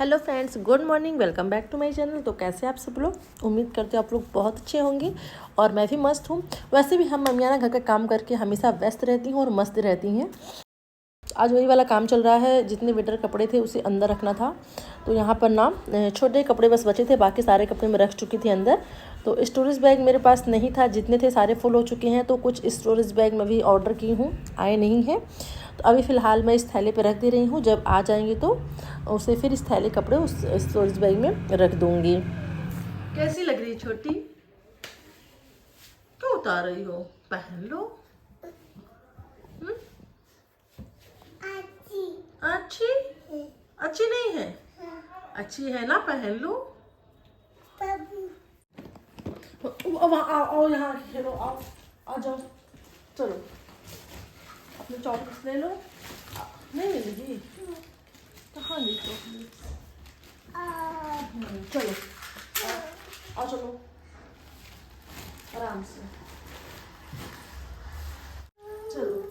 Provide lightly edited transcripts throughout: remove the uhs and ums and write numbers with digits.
Hello friends, good morning. Welcome back to my channel. तो कैसे आप सब लोग? उम्मीद करते हो आप लोग बहुत अच्छे होंगे और मैं भी मस्त हूँ। वैसे भी हम मम्मियाँ ना घर का काम करके हमेशा व्यस्त रहती हैं और मस्त रहती हैं। आज वही वाला काम चल रहा है। जितने विंटर कपड़े थे उसे अंदर रखना था। तो यहाँ पर ना छोटे कपड़े बस बचे थे, बाकी सारे कपड़े मैं रख चुकी थी अंदर। तो स्टोरेज बैग मेरे पास नहीं था, जितने थे सारे फुल हो चुके हैं। तो कुछ स्टोरेज बैग मैं भी ऑर्डर की हूँ, आए नहीं हैं। तो अभी फ़िलहाल मैं इस थैले पे रख दे रही हूँ। जब आ जाएंगे तो उसे फिर इस थैले कपड़े उस स्टोरेज बैग में रख दूँगी। कैसी लग रही छोटी? क्यों उतार रही हो? पहन लो। अच्छी अच्छी नहीं है? अच्छी है ना, पहन लो। वहाँ आओ, यहाँ खेलो, आओ, आ जाओ, चलो अपने चॉकलेट्स ले लो। नहीं मिलेगी? कहाँ लिखो? चलो आओ, चलो आराम से चलो।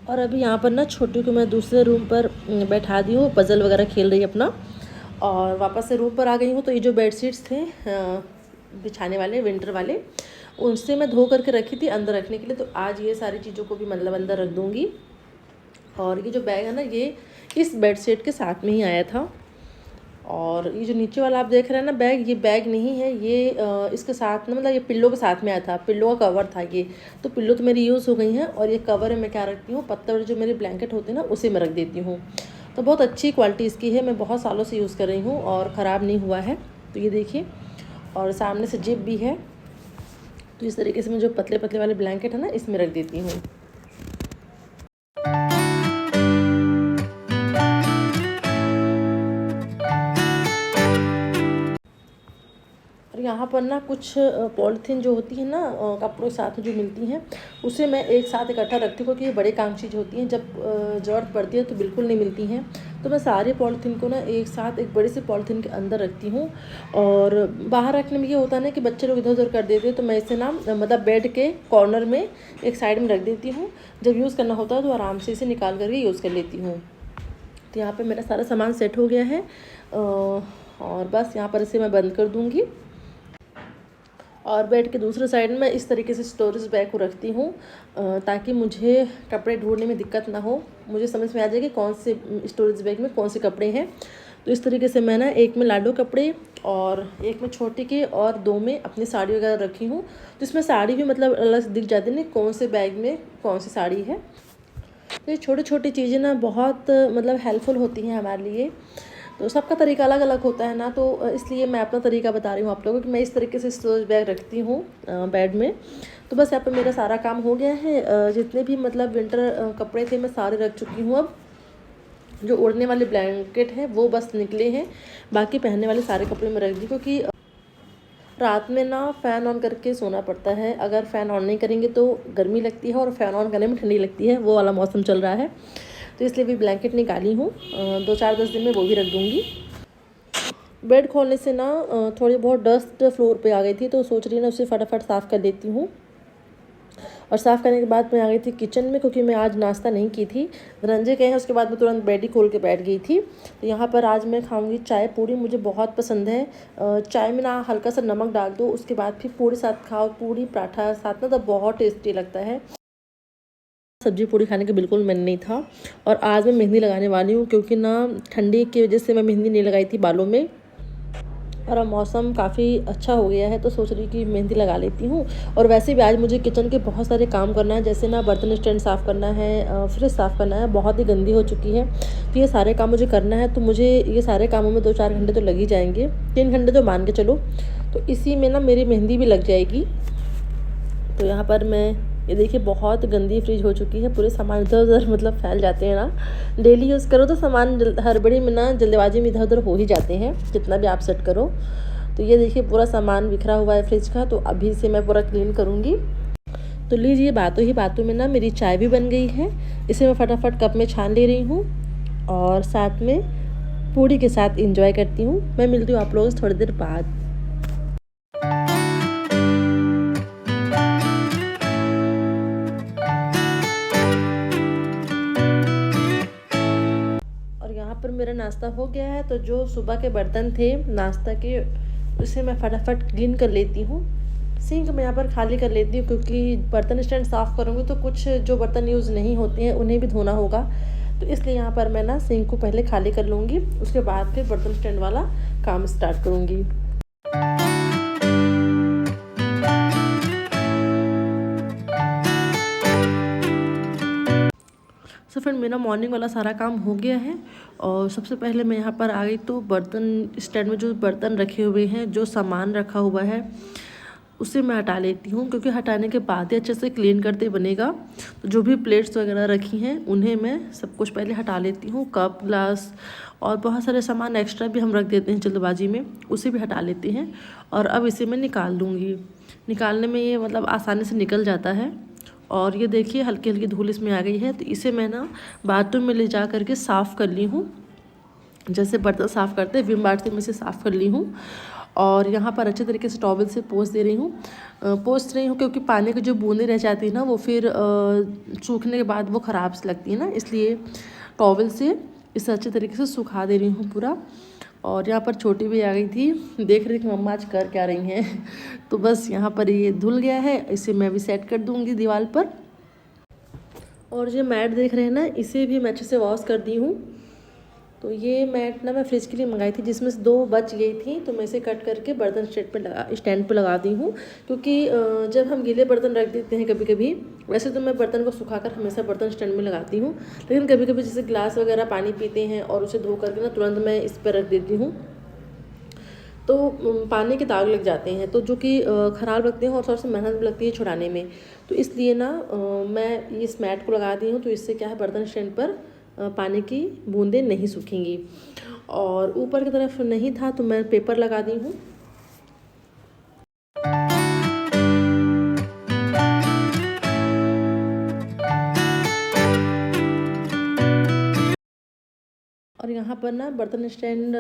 और अभी यहाँ पर ना छोटी को मैं दूसरे रूम पर बैठा दी हूँ, पजल वगैरह खेल रही है अपना। और वापस से रूम पर आ गई हूँ। तो ये जो बेडशीट्स थे बिछाने वाले विंटर वाले, उनसे मैं धो करके रखी थी अंदर रखने के लिए। तो आज ये सारी चीज़ों को भी मतलब अंदर रख दूँगी। और ये जो बैग है ना, ये इस बेडशीट के साथ में ही आया था। और ये जो नीचे वाला आप देख रहे हैं ना बैग, ये बैग नहीं है, ये इसके साथ ना मतलब ये पिल्लो के साथ में आया था। पिल्लो का कवर था ये। तो पिल्लो तो मेरी यूज़ हो गई हैं। और ये कवर है, मैं क्या रखती हूँ, पत्ते वाले जो मेरे ब्लैंकेट होते हैं ना, उसे मैं रख देती हूँ। तो बहुत अच्छी क्वालिटी इसकी है, मैं बहुत सालों से यूज़ कर रही हूँ और ख़राब नहीं हुआ है। तो ये देखिए, और सामने से जिप भी है। तो इस तरीके से मैं जो पतले पतले वाले ब्लैंकेट है ना, इसमें रख देती हूँ। और यहाँ पर ना कुछ पॉलीथीन जो होती है ना कपड़ों के साथ जो मिलती हैं, उसे मैं एक साथ इकट्ठा रखती हूँ, क्योंकि ये बड़े काम चीज़ होती हैं। जब ज़रूरत पड़ती है तो बिल्कुल नहीं मिलती हैं। तो मैं सारे पॉलीथीन को ना एक साथ एक बड़ी सी पॉलीथीन के अंदर रखती हूँ। और बाहर रखने में ये होता है ना कि बच्चे लोग इधर उधर कर देते हैं। तो मैं इसे ना मतलब बेड के कॉर्नर में एक साइड में रख देती हूँ। जब यूज़ करना होता है तो आराम से इसे निकाल करके यूज़ कर लेती हूँ। तो यहाँ पर मेरा सारा सामान सेट हो गया है। और बस यहाँ पर इसे मैं बंद कर दूँगी। और बेड के दूसरे साइड में इस तरीके से स्टोरेज बैग को रखती हूँ, ताकि मुझे कपड़े ढूंढने में दिक्कत ना हो। मुझे समझ में आ जाए कि कौन से स्टोरेज बैग में कौन से कपड़े हैं। तो इस तरीके से मैं ना एक में लाडो कपड़े और एक में छोटी के और दो में अपनी साड़ी वगैरह रखी हूँ। तो इसमें साड़ी भी मतलब अलग दिख जाती है ना, कौन से बैग में कौन सी साड़ी है। तो ये छोटी छोटी चीज़ें ना बहुत मतलब हेल्पफुल होती हैं हमारे लिए। तो सबका तरीका अलग अलग होता है ना, तो इसलिए मैं अपना तरीका बता रही हूँ आप लोगों को कि मैं इस तरीके से स्टोरेज बैग रखती हूँ बेड में। तो बस यहाँ पे मेरा सारा काम हो गया है। जितने भी मतलब विंटर कपड़े थे मैं सारे रख चुकी हूँ। अब जो ओढ़ने वाले ब्लैंकेट हैं वो बस निकले हैं, बाकी पहनने वाले सारे कपड़े मैं रख दी। क्योंकि रात में ना फ़ैन ऑन करके सोना पड़ता है। अगर फ़ैन ऑन नहीं करेंगे तो गर्मी लगती है और फ़ैन ऑन करने में ठंडी लगती है, वो वाला मौसम चल रहा है। तो इसलिए भी ब्लैंकेट निकाली हूँ, 2-4-10 दिन में वो भी रख दूँगी। बेड खोलने से ना थोड़ी बहुत डस्ट फ्लोर पे आ गई थी, तो सोच रही ना उसे फटाफट साफ़ कर देती हूँ। और साफ़ करने के बाद मैं आ गई थी किचन में, क्योंकि मैं आज नाश्ता नहीं की थी। रंजे गए हैं, उसके बाद मैं तुरंत बेड ही खोल के बैठ गई थी। तो यहाँ पर आज मैं खाऊंगी चाय पूड़ी, मुझे बहुत पसंद है। चाय में ना हल्का सा नमक डाल दो, उसके बाद फिर पूड़ी साथ खाओ, पूड़ी पराठा साथ ना, तो बहुत टेस्टी लगता है। सब्जी पूड़ी खाने का बिल्कुल मन नहीं था। और आज मैं मेहंदी लगाने वाली हूँ, क्योंकि ना ठंडी की वजह से मैं मेहंदी नहीं लगाई थी बालों में। और अब मौसम काफ़ी अच्छा हो गया है, तो सोच रही कि मेहंदी लगा लेती हूँ। और वैसे भी आज मुझे किचन के बहुत सारे काम करना है, जैसे ना बर्तन स्टैंड साफ़ करना है, फ्रिज साफ़ करना है, बहुत ही गंदी हो चुकी है। तो ये सारे काम मुझे करना है। तो मुझे ये सारे कामों में 2-4 घंटे तो लग ही जाएंगे, 3 घंटे तो मान के चलो। तो इसी में ना मेरी मेहंदी भी लग जाएगी। तो यहाँ पर मैं ये देखिए बहुत गंदी फ्रिज हो चुकी है, पूरे सामान इधर उधर मतलब फैल जाते हैं ना। डेली यूज़ करो तो सामान हड़बड़ी में ना जल्दबाजी में इधर उधर हो ही जाते हैं, जितना भी आप सेट करो। तो ये देखिए पूरा सामान बिखरा हुआ है फ्रिज का, तो अभी से मैं पूरा क्लीन करूँगी। तो लीजिए, बातों ही बातों में ना मेरी चाय भी बन गई है। इसे मैं फटाफट कप में छान ले रही हूँ और साथ में पूड़ी के साथ इंजॉय करती हूँ। मैं मिलती हूँ आप लोगों से थोड़ी देर बाद। नाश्ता हो गया है, तो जो सुबह के बर्तन थे नाश्ता के उसे मैं फटाफट क्लीन कर लेती हूँ। सिंक मैं यहाँ पर खाली कर लेती हूँ, क्योंकि बर्तन स्टैंड साफ़ करूँगी तो कुछ जो बर्तन यूज़ नहीं होते हैं उन्हें भी धोना होगा। तो इसलिए यहाँ पर मैं ना सिंक को पहले खाली कर लूँगी, उसके बाद फिर बर्तन स्टैंड वाला काम स्टार्ट करूँगी। सो फ्रेंड, मेरा मॉर्निंग वाला सारा काम हो गया है। और सबसे पहले मैं यहाँ पर आ गई तो बर्तन स्टैंड में जो बर्तन रखे हुए हैं, जो सामान रखा हुआ है उसे मैं हटा लेती हूँ, क्योंकि हटाने के बाद ही अच्छे से क्लीन करते बनेगा। तो जो भी प्लेट्स वगैरह रखी हैं उन्हें मैं सब कुछ पहले हटा लेती हूँ। कप, ग्लास और बहुत सारे सामान एक्स्ट्रा भी हम रख देते हैं जल्दबाजी में, उसे भी हटा लेते हैं। और अब इसे मैं निकाल लूँगी। निकालने में ये मतलब आसानी से निकल जाता है। और ये देखिए हल्की हल्की धूल इसमें आ गई है, तो इसे मैं ना बाथरूम में ले जा करके साफ़ कर ली हूँ। जैसे बर्तन साफ़ करते हैं विम बार से मैं इसे साफ़ कर ली हूँ। और यहाँ पर अच्छे तरीके से टॉवल से पोंछ दे रही हूँ। पोंछ रही हूँ क्योंकि पानी की जो बूंदें रह जाती है ना, वो फिर सूखने के बाद वो ख़राब सी लगती है ना, इसलिए टॉवल से इसे अच्छे तरीके से सुखा दे रही हूँ पूरा। और यहाँ पर छोटी भी आ गई थी, देख रही थी मम्मा आज कर क्या रही हैं। तो बस यहाँ पर ये धुल गया है, इसे मैं भी सेट कर दूँगी दीवार पर। और जो मैट देख रहे हैं ना, इसे भी मैं अच्छे से वॉश कर दी हूँ। तो ये मैट ना मैं फ्रिज के लिए मंगाई थी, जिसमें से 2 बच गई थी, तो मैं इसे कट करके बर्तन स्टैंड पे लगा दी हूँ। क्योंकि जब हम गीले बर्तन रख देते हैं कभी कभी, वैसे तो मैं बर्तन को सुखाकर हमेशा बर्तन स्टैंड में लगाती हूँ, लेकिन कभी कभी जैसे गिलास वगैरह पानी पीते हैं और उसे धो करके ना तुरंत मैं इस पर रख देती हूँ, तो पानी के दाग लग जाते हैं, तो जो कि ख़राब लगते हैं और थोड़ा सा मेहनत भी लगती है छुड़ाने में। तो इसलिए ना मैं इस मैट को लगा दी हूँ, तो इससे क्या है बर्तन स्टैंड पर पानी की बूंदें नहीं सूखेंगी। और ऊपर की तरफ नहीं था तो मैं पेपर लगा दी हूँ। और यहाँ पर ना बर्तन स्टैंड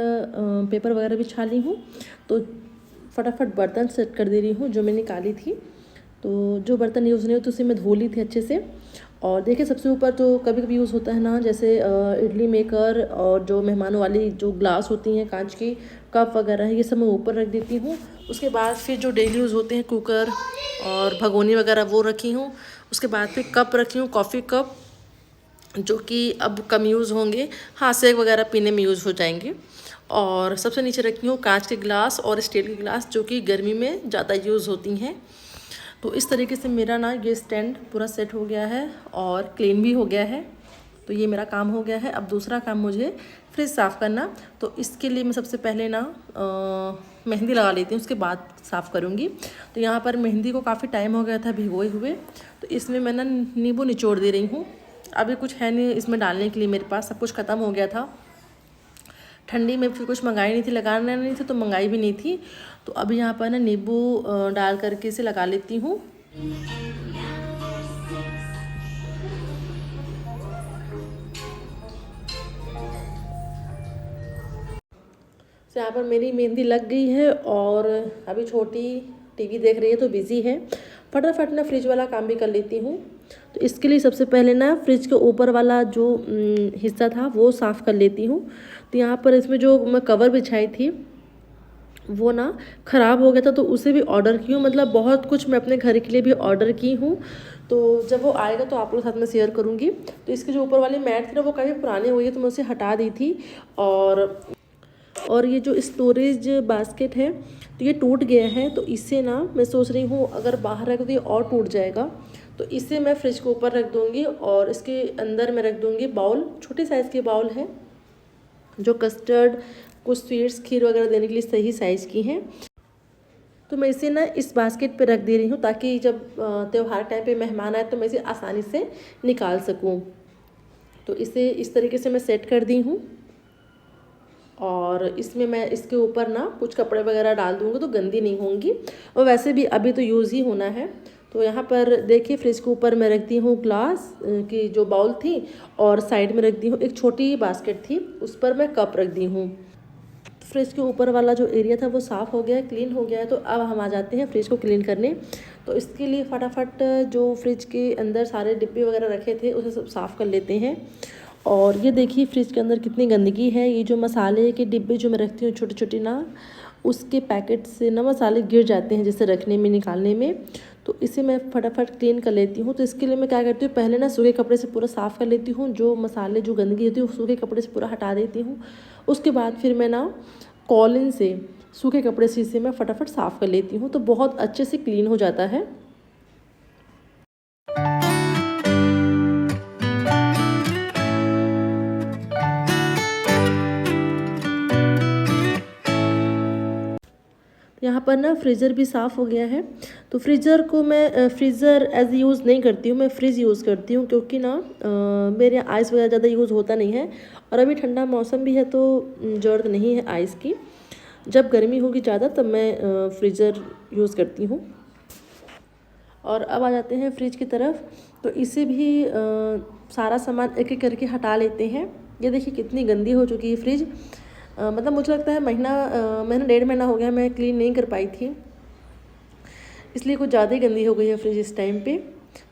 पेपर वगैरह बिछा ली हूँ, तो फटाफट बर्तन सेट कर दे रही हूँ जो मैंने निकाली थी। तो जो बर्तन यूज़ नहीं होते उसे मैं धो ली थी अच्छे से। और देखिए सबसे ऊपर जो कभी कभी यूज़ होता है ना, जैसे इडली मेकर और जो मेहमानों वाली जो ग्लास होती हैं कांच की, कप वगैरह है, ये सब मैं ऊपर रख देती हूँ। उसके बाद फिर जो डेली यूज़ होते हैं कुकर और भगोनी वगैरह वो रखी हूँ। उसके बाद फिर कप रखी हूँ, कॉफ़ी कप, जो कि अब कम यूज़ होंगे, हाँ शेक वगैरह पीने में यूज़ हो जाएंगे। और सबसे नीचे रखी हूँ कांच के गिलास और स्टील के गिलास, जो कि गर्मी में ज़्यादा यूज़ होती हैं। तो इस तरीके से मेरा ना ये स्टैंड पूरा सेट हो गया है और क्लीन भी हो गया है। तो ये मेरा काम हो गया है। अब दूसरा काम मुझे फ्रिज साफ़ करना, तो इसके लिए मैं सबसे पहले ना मेहंदी लगा लेती हूँ, उसके बाद साफ़ करूँगी। तो यहाँ पर मेहंदी को काफ़ी टाइम हो गया था भिगोए हुए, तो इसमें मैं ना नींबू निचोड़ दे रही हूँ। अभी कुछ है नहीं इसमें डालने के लिए, मेरे पास सब कुछ ख़त्म हो गया था। ठंडी में फिर कुछ मंगाई नहीं थी, लगाना नहीं थी तो मंगाई भी नहीं थी। तो अभी यहाँ पर ना नींबू डाल करके इसे लगा लेती हूँ। तो यहाँ पर मेरी मेहंदी लग गई है और अभी छोटी टीवी देख रही है तो बिज़ी है। फटाफट ना फ्रिज वाला काम भी कर लेती हूँ। तो इसके लिए सबसे पहले ना फ्रिज के ऊपर वाला जो हिस्सा था वो साफ़ कर लेती हूँ। तो यहाँ पर इसमें जो मैं कवर बिछाई थी वो ना ख़राब हो गया था, तो उसे भी ऑर्डर की हूँ। मतलब बहुत कुछ मैं अपने घर के लिए भी ऑर्डर की हूँ, तो जब वो आएगा तो आप लोगों के साथ में शेयर करूँगी। तो इसके जो ऊपर वाली मैट थी ना वो काफ़ी पुरानी हो गई, तो मैं उसे हटा दी थी। और ये जो स्टोरेज बास्केट है तो ये टूट गया है, तो इससे ना मैं सोच रही हूँ अगर बाहर रख तो ये और टूट जाएगा। तो इसे मैं फ्रिज के ऊपर रख दूँगी और इसके अंदर मैं रख दूँगी बाउल, छोटे साइज़ के बाउल है जो कस्टर्ड, कुछ स्वीट्स, खीर वगैरह देने के लिए सही साइज़ की हैं। तो मैं इसे ना इस बास्केट पे रख दे रही हूँ, ताकि जब त्योहार टाइम पे मेहमान आए तो मैं इसे आसानी से निकाल सकूँ। तो इसे इस तरीके से मैं सेट कर दी हूँ। और इसमें मैं इसके ऊपर ना कुछ कपड़े वगैरह डाल दूँगी तो गंदी नहीं होंगी, और वैसे भी अभी तो यूज़ ही होना है। तो यहाँ पर देखिए फ्रिज के ऊपर मैं रखती हूँ ग्लास की जो बाउल थी, और साइड में रख दी हूँ एक छोटी बास्केट थी, उस पर मैं कप रख दी हूँ। तो फ्रिज के ऊपर वाला जो एरिया था वो साफ़ हो गया है, क्लीन हो गया है। तो अब हम आ जाते हैं फ्रिज को क्लीन करने। तो इसके लिए फटाफट जो फ्रिज के अंदर सारे डिब्बे वगैरह रखे थे उसे सब साफ़ कर लेते हैं। और ये देखिए फ्रिज के अंदर कितनी गंदगी है। ये जो मसाले के डिब्बे जो मैं रखती हूँ छोटे छोटे ना, उसके पैकेट से ना मसाले गिर जाते हैं जैसे रखने में निकालने में। तो इसे मैं फटाफट क्लीन कर लेती हूँ। तो इसके लिए मैं क्या करती हूँ, पहले ना सूखे कपड़े से पूरा साफ़ कर लेती हूँ। जो मसाले जो गंदगी होती है वो सूखे कपड़े से पूरा हटा देती हूँ। उसके बाद फिर मैं ना कॉलिन से सूखे कपड़े से इसे मैं फटाफट साफ़ कर लेती हूँ। तो बहुत अच्छे से क्लीन हो जाता है। यहाँ पर ना फ्रीज़र भी साफ़ हो गया है। तो फ्रीज़र को मैं फ्रीज़र एज यूज़ नहीं करती हूँ, मैं फ्रिज यूज़ करती हूँ, क्योंकि ना मेरे आइस वगैरह ज़्यादा यूज़ होता नहीं है। और अभी ठंडा मौसम भी है तो ज़रूरत नहीं है आइस की। जब गर्मी होगी ज़्यादा तब मैं फ्रीज़र यूज़ करती हूँ। और अब आ जाते हैं फ्रिज की तरफ। तो इसे भी सारा सामान एक एक करके हटा लेते हैं। ये देखिए कितनी गंदी हो चुकी है फ्रिज। मतलब मुझे लगता है महीना 1.5 महीना हो गया मैं क्लीन नहीं कर पाई थी, इसलिए कुछ ज़्यादा ही गंदी हो गई है फ्रिज इस टाइम पे।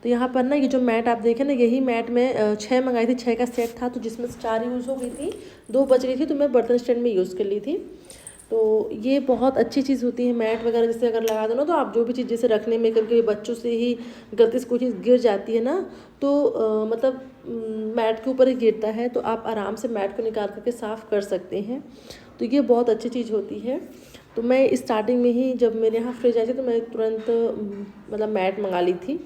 तो यहाँ पर ना ये जो मैट आप देखें ना, यही मैट मैं 6 मंगाई थी। 6 का सेट था, तो जिसमें से 4 यूज़ हो गई थी, 2 बच गई थी, तो मैं बर्तन स्टैंड में यूज़ कर ली थी। तो ये बहुत अच्छी चीज़ होती है मैट वगैरह, जैसे अगर लगा दो ना, तो आप जो भी चीज़ जैसे रखने में कभी बच्चों से ही गलती से कोई चीज़ गिर जाती है ना, तो मतलब मैट के ऊपर ही गिरता है, तो आप आराम से मैट को निकाल करके साफ़ कर सकते हैं। तो ये बहुत अच्छी चीज़ होती है। तो मैं स्टार्टिंग में ही जब मेरे यहाँ फ्रिज आई थी तो मैं तुरंत मतलब मैट मंगा ली थी।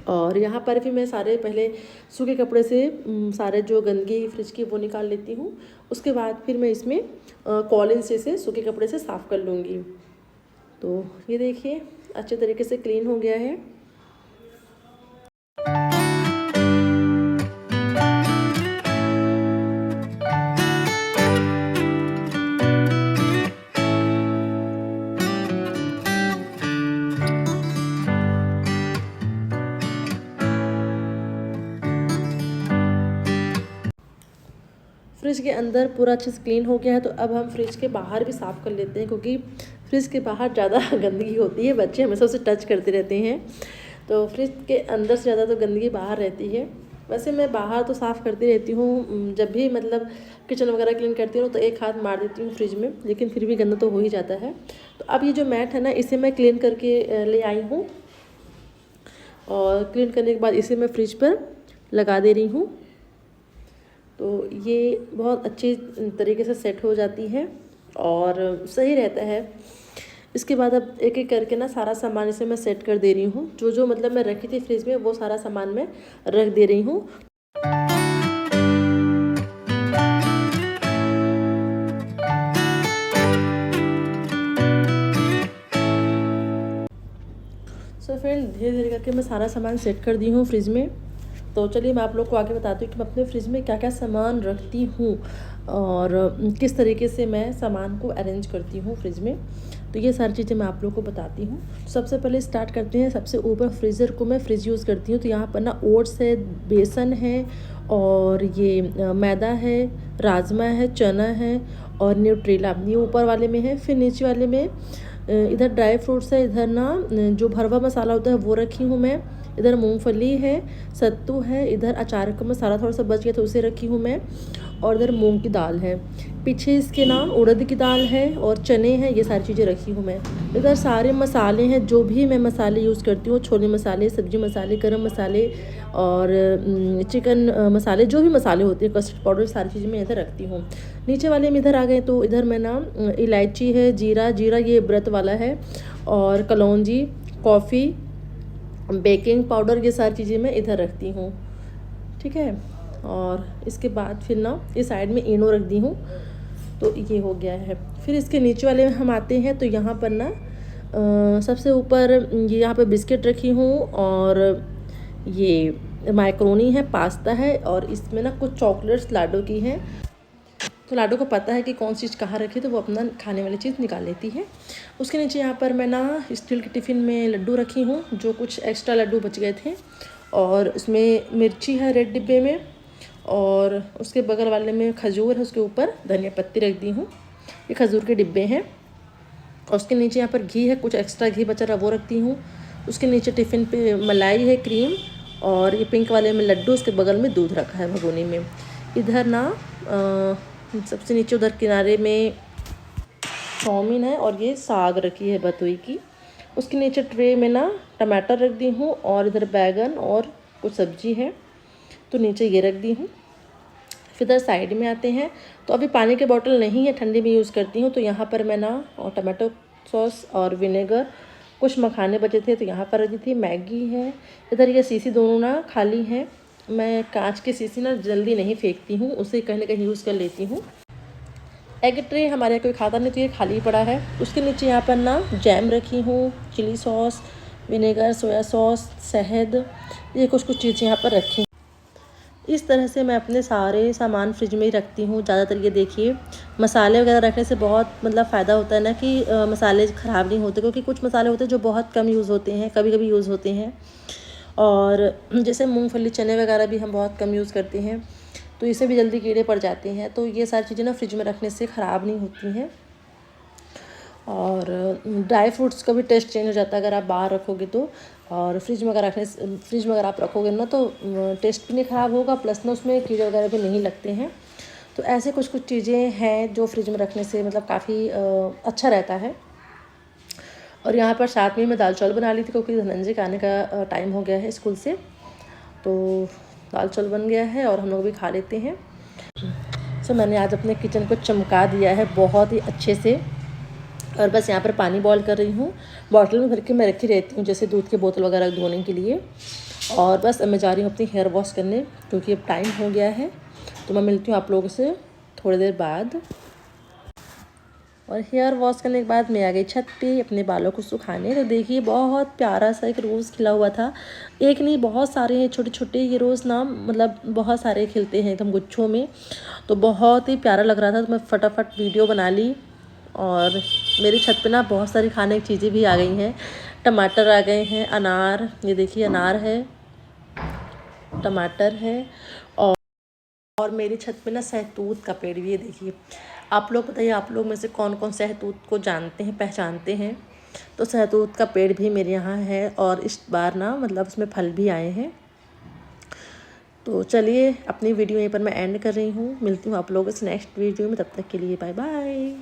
और यहाँ पर भी मैं सारे पहले सूखे कपड़े से सारे जो गंदगी फ्रिज की वो निकाल लेती हूँ। उसके बाद फिर मैं इसमें कॉलिन से सूखे कपड़े से साफ़ कर लूँगी। तो ये देखिए अच्छे तरीके से क्लीन हो गया है। फ्रिज के अंदर पूरा अच्छे से क्लीन हो गया है। तो अब हम फ्रिज के बाहर भी साफ़ कर लेते हैं, क्योंकि फ्रिज के बाहर ज़्यादा गंदगी होती है, बच्चे हमेशा उसे टच करते रहते हैं। तो फ्रिज के अंदर से ज़्यादा तो गंदगी बाहर रहती है। वैसे मैं बाहर तो साफ़ करती रहती हूँ, जब भी मतलब किचन वगैरह क्लीन करती हूँ तो एक हाथ मार देती हूँ फ्रिज में, लेकिन फिर भी गंदा तो हो ही जाता है। तो अब ये जो मैट है ना, इसे मैं क्लीन करके ले आई हूँ, और क्लीन करने के बाद इसे मैं फ्रिज पर लगा दे रही हूँ। तो ये बहुत अच्छी तरीके से सेट हो जाती है और सही रहता है। इसके बाद अब एक एक करके ना सारा सामान इसे मैं सेट कर दे रही हूँ। जो जो मतलब मैं रखी थी फ्रिज में वो सारा सामान मैं रख दे रही हूँ। सो फ्रेंड धीरे धीरे करके मैं सारा सामान सेट कर दी हूँ फ्रिज में। तो चलिए मैं आप लोग को आगे बताती हूँ कि मैं अपने फ्रिज में क्या क्या सामान रखती हूँ और किस तरीके से मैं सामान को अरेंज करती हूँ फ्रिज में। तो ये सारी चीज़ें मैं आप लोग को बताती हूँ। सबसे पहले स्टार्ट करते हैं। सबसे ऊपर फ्रीज़र को मैं फ्रिज यूज़ करती हूँ। तो यहाँ पर ना ओट्स है, बेसन है, और ये मैदा है, राजमा है, चना है, और न्यूट्रेला, ये ऊपर वाले में है। फिर नीचे वाले में इधर ड्राई फ्रूट्स है, इधर ना जो भरवा मसाला होता है वो रखी हूँ मैं, इधर मूंगफली है, सत्तू है, इधर अचार का मसाला थोड़ा सा बच गया तो उसे रखी हूँ मैं, और इधर मूंग की दाल है। पीछे इसके नाम उड़द की दाल है और चने हैं, ये सारी चीज़ें रखी हूँ मैं। इधर सारे मसाले हैं, जो भी मैं मसाले यूज़ करती हूँ, छोले मसाले, सब्जी मसाले, गरम मसाले और चिकन मसाले, जो भी मसाले होते हैं, कस्टर्ड पाउडर, सारी चीज़ें मैं इधर रखती हूँ। नीचे वाले में इधर आ गए तो इधर मैं ना इलायची है, जीरा ये व्रत वाला है, और कलौंजी, कॉफ़ी, बेकिंग पाउडर, ये सारी चीज़ें मैं इधर रखती हूँ। ठीक है। और इसके बाद फिर ना इस साइड में इनो रख दी हूँ। तो ये हो गया है। फिर इसके नीचे वाले में हम आते हैं। तो यहाँ पर ना सबसे ऊपर ये यहाँ पर बिस्किट रखी हूँ, और ये मैक्रोनी है, पास्ता है, और इसमें ना कुछ चॉकलेट्स लाडो की हैं। तो लाडो को पता है कि कौन सी चीज़ कहाँ रखी, तो वो अपना खाने वाली चीज़ निकाल लेती है। उसके नीचे यहाँ पर मैं ना स्टील के टिफ़िन में लड्डू रखी हूँ, जो कुछ एक्स्ट्रा लड्डू बच गए थे, और उसमें मिर्ची है रेड डिब्बे में, और उसके बगल वाले में खजूर है, उसके ऊपर धनिया पत्ती रख दी हूँ। ये खजूर के डिब्बे हैं। और उसके नीचे यहाँ पर घी है, कुछ एक्स्ट्रा घी बचा रहा वो रखती हूँ। उसके नीचे टिफ़िन पे मलाई है, क्रीम, और ये पिंक वाले में लड्डू, उसके बगल में दूध रखा है भगोनी में। इधर ना सबसे नीचे उधर किनारे में चाउमीन है और ये साग रखी है बतुई की। उसके नीचे ट्रे में ना टमाटर रख दी हूँ और इधर बैगन और कुछ सब्जी है तो नीचे ये रख दी हूँ। फिर इधर साइड में आते हैं तो अभी पानी की बोतल नहीं है, ठंडी में यूज़ करती हूँ। तो यहाँ पर मैं ना टमाटो सॉस और विनेगर, कुछ मखाने बचे थे तो यहाँ पर रखी थी, मैगी है। इधर ये शीशी दोनों ना खाली हैं। मैं कांच की शीशी ना जल्दी नहीं फेंकती हूँ, उसे कहीं ना कहीं यूज़ कर लेती हूँ। एग ट्रे हमारे यहाँ कोई खाता नहीं तो ये खाली पड़ा है। उसके नीचे यहाँ पर ना जैम रखी हूँ, chilli sauce, vinegar, soya sauce, शहद, ये कुछ चीज़ें यहाँ पर रखी। इस तरह से मैं अपने सारे सामान फ्रिज में ही रखती हूँ ज़्यादातर। ये देखिए, मसाले वगैरह रखने से बहुत मतलब फ़ायदा होता है ना कि मसाले ख़राब नहीं होते, क्योंकि कुछ मसाले होते हैं जो बहुत कम यूज़ होते हैं, कभी कभी यूज़ होते हैं। और जैसे मूंगफली, चने वगैरह भी हम बहुत कम यूज़ करते हैं तो इसे भी जल्दी कीड़े पड़ जाते हैं। तो ये सारी चीज़ें ना फ्रिज में रखने से ख़राब नहीं होती हैं। और ड्राई फ्रूट्स का भी टेस्ट चेंज हो जाता है अगर आप बाहर रखोगे तो। और फ्रिज में अगर आप रखोगे ना तो टेस्ट भी नहीं ख़राब होगा, प्लस ना उसमें कीड़े वगैरह भी नहीं लगते हैं। तो ऐसे कुछ चीज़ें हैं जो फ्रिज में रखने से मतलब काफ़ी अच्छा रहता है। और यहाँ पर साथ में मैं दाल चावल बना ली थी क्योंकि धनंजय के आने का टाइम हो गया है स्कूल से, तो दाल चावल बन गया है और हम लोग भी खा लेते हैं। सो मैंने आज अपने किचन को चमका दिया है बहुत ही अच्छे से। और बस यहाँ पर पानी बॉईल कर रही हूँ, बॉटल में भर के मैं रखी रहती हूँ जैसे दूध की बोतल वगैरह धोने के लिए। और बस अब मैं जा रही हूँ अपनी हेयर वॉश करने क्योंकि अब टाइम हो गया है। तो मैं मिलती हूँ आप लोगों से थोड़ी देर बाद। और हेयर वॉश करने के बाद मैं आ गई छत पे अपने बालों को सुखाने। तो देखिए बहुत प्यारा सा एक रोज़ खिला हुआ था, एक नहीं बहुत सारे हैं छोटे छोटे। ये रोज़ ना मतलब बहुत सारे खिलते हैं एकदम गुच्छों में, तो बहुत ही प्यारा लग रहा था। तो मैं फटाफट वीडियो बना ली। और मेरी छत पे ना बहुत सारी खाने की चीज़ें भी आ गई हैं। टमाटर आ गए हैं, अनार, ये देखिए अनार है, टमाटर है। और मेरी छत पे ना सहतूत का पेड़ भी है। देखिए, आप लोग बताइए, आप लोग में से कौन कौन सहतूत को जानते हैं, पहचानते हैं। तो सहतूत का पेड़ भी मेरे यहाँ है और इस बार ना मतलब उसमें फल भी आए हैं। तो चलिए अपनी वीडियो यहीं पर मैं एंड कर रही हूँ, मिलती हूँ आप लोगों से नेक्स्ट वीडियो में। तब तक के लिए बाय बाय।